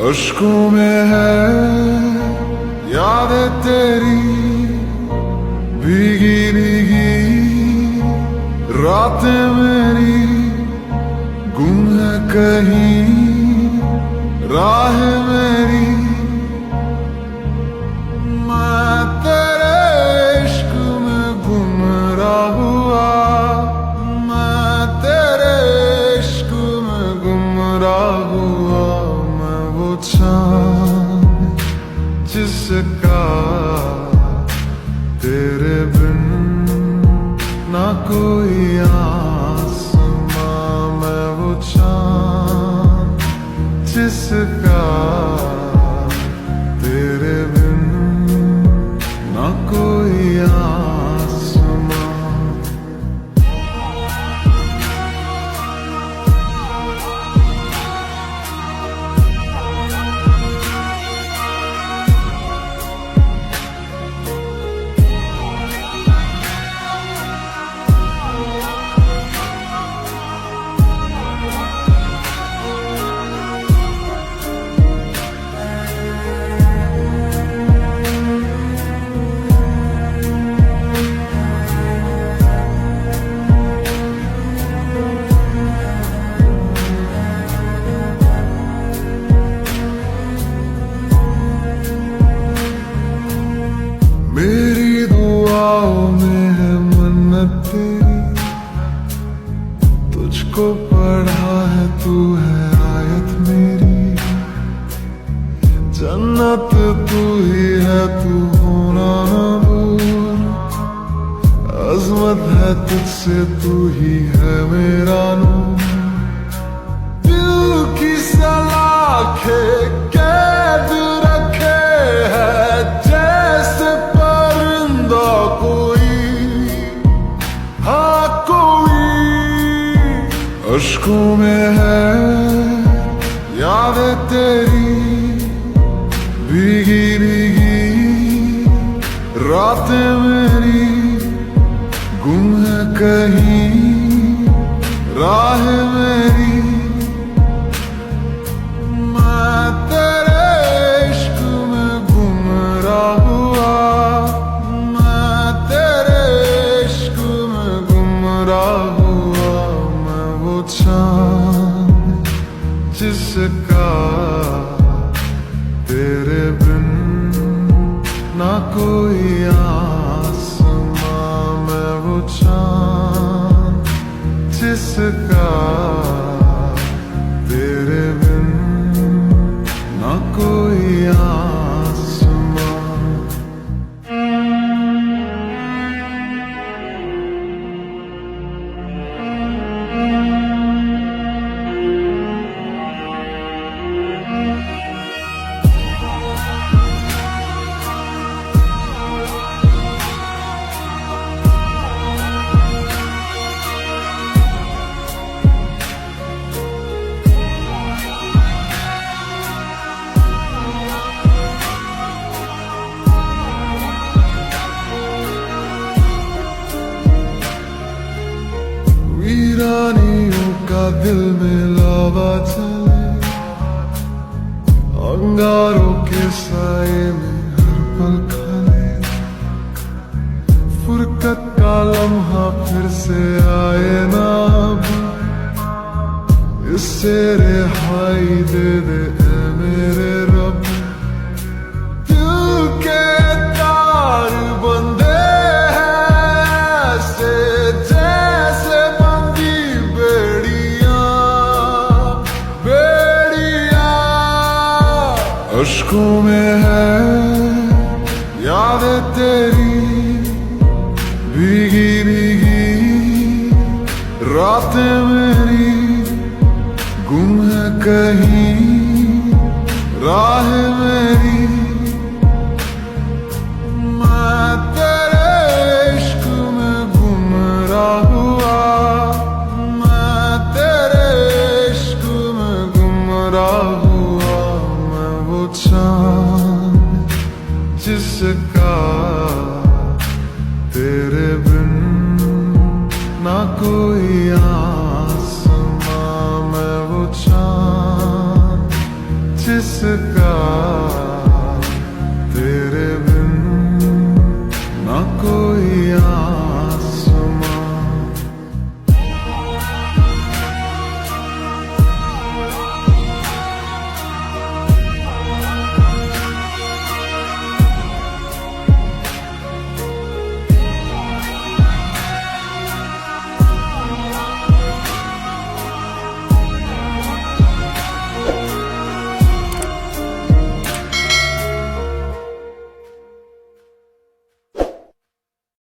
अश्कों में है यादें तेरी, भीगी भीगी रातें मेरी, गुम है कहीं राह मेरी। मैं तेरे इश्क में गुमराह हुआ, मैं तेरे इश्क में गुमराह हुआ। मैं वो चाँद जिसका तेरे बिन ना कोई आसमां। मैं वो चाँद जिसका तेरे बिन ना कोई आसमां। मेरी दुआओं में है मन्नत तेरी, तुझको पढ़ा है तू है आयत मेरी। जन्नत तू ही है तू होना ना भूल, अज़मत है तुझसे तू ही है मेरा नूर। दिल की सलाखें कैद रखे है जैसे परिंदा कोई, हाँ कोई। अश्कों में है यादें तेरी, भीगी भीगी रातें मेरी, गुम है कहीं राह मेरी। मैं तेरे इश्क में गुमराह हुआ, मैं तेरे इश्क में गुमराह हुआ। मैं वो चाँद जिसका तेरे बिन ना कोई आसमां। मैं वो चाँद जिसका तेरे बिन ना कोई आसमां। वीरानियों का दिल में लावा चले, अंगारों के साए में हर पल खाले। फुरकत का लम्हा फिर से आए ना अब, इससे रिहाई दे दे ऐ मेरे रब। दिल के तार बंधे हैं ऐसे जैसे बंधी बेड़ियां, बेड़ियां। अश्कों में है यादें तेरी, भीगी भीगी रातें मेरी, गुम है कहीं राह मेरी। मैं तेरे इश्क में गुमराह हुआ, मैं तेरे इश्क में गुमराह हुआ। मैं वो चाँद जिसका तेरे बिन ना कोई